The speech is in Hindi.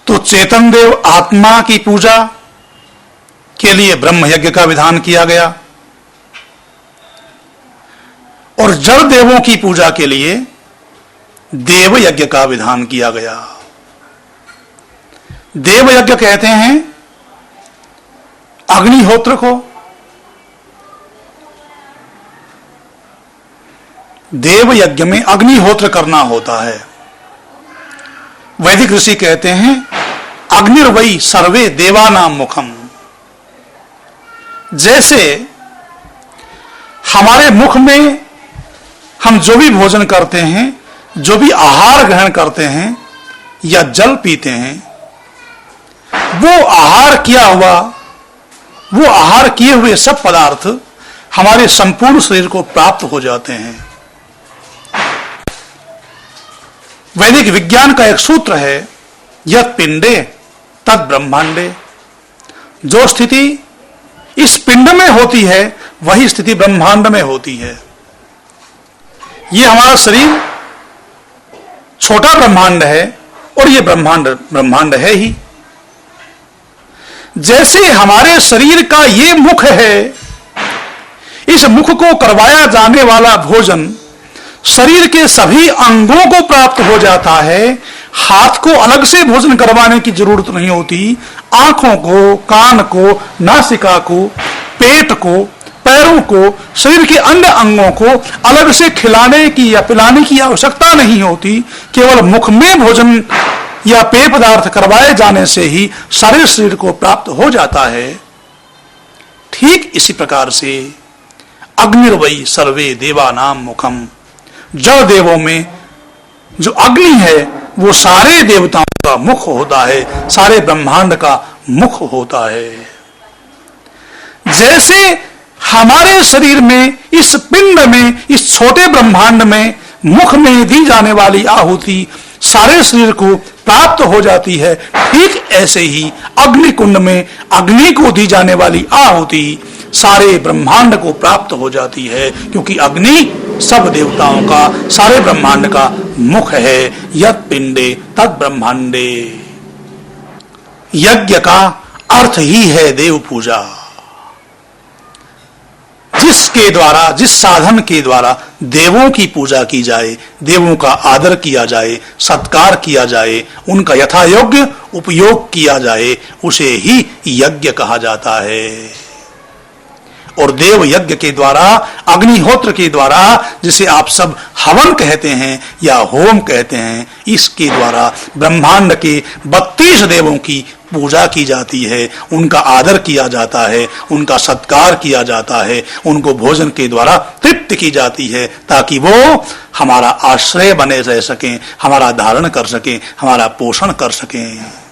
तो चेतन देव आत्मा की पूजा के लिए ब्रह्म यज्ञ का विधान किया गया और जड़ देवों की पूजा के लिए देव यज्ञ का विधान किया गया। देव यज्ञ कहते हैं अग्निहोत्र को, देव यज्ञ में अग्निहोत्र करना होता है। वैदिक ऋषि कहते हैं अग्निर्वै सर्वे देवानां मुखम। जैसे हमारे मुख में हम जो भी भोजन करते हैं, जो भी आहार ग्रहण करते हैं या जल पीते हैं, वो आहार किए हुए सब पदार्थ हमारे संपूर्ण शरीर को प्राप्त हो जाते हैं। वैदिक विज्ञान का एक सूत्र है यत् पिंडे तत् ब्रह्मांडे। जो स्थिति इस पिंड में होती है वही स्थिति ब्रह्मांड में होती है। ये हमारा शरीर छोटा ब्रह्मांड है और ये ब्रह्मांड है ही। जैसे हमारे शरीर का ये मुख है, इस मुख को करवाया जाने वाला भोजन शरीर के सभी अंगों को प्राप्त हो जाता है। हाथ को अलग से भोजन करवाने की जरूरत नहीं होती। आंखों को, कान को, नासिका को, पेट को, पैरों को, शरीर के अन्य अंगों को अलग से खिलाने की या पिलाने की आवश्यकता नहीं होती। केवल मुख में भोजन या पेय पदार्थ करवाए जाने से ही सारे शरीर को प्राप्त हो जाता है। ठीक इसी प्रकार से अग्निर्वै सर्वे देवानां मुखम। जड़ देवों में जो अग्नि है वो सारे देवताओं का मुख होता है, सारे ब्रह्मांड का मुख होता है। जैसे हमारे शरीर में, इस पिंड में, इस छोटे ब्रह्मांड में मुख में दी जाने वाली आहुति सारे शरीर को प्राप्त हो जाती है, ठीक ऐसे ही अग्नि कुंड में अग्नि को दी जाने वाली आहुति सारे ब्रह्मांड को प्राप्त हो जाती है, क्योंकि अग्नि सब देवताओं का, सारे ब्रह्मांड का मुख है। यत् पिंडे तत् ब्रह्मांडे। यज्ञ का अर्थ ही है देव पूजा। जिसके द्वारा, जिस साधन के द्वारा देवों की पूजा की जाए, देवों का आदर किया जाए, सत्कार किया जाए, उनका यथायोग्य उपयोग किया जाए, उसे ही यज्ञ कहा जाता है। और देव यज्ञ के द्वारा, अग्निहोत्र के द्वारा, जिसे आप सब हवन कहते हैं या होम कहते हैं, इसके द्वारा ब्रह्मांड के 32 देवों की पूजा की जाती है, उनका आदर किया जाता है, उनका सत्कार किया जाता है, उनको भोजन के द्वारा तृप्त की जाती है, ताकि वो हमारा आश्रय बने रह सकें, हमारा धारण कर सकें, हमारा पोषण कर सकें।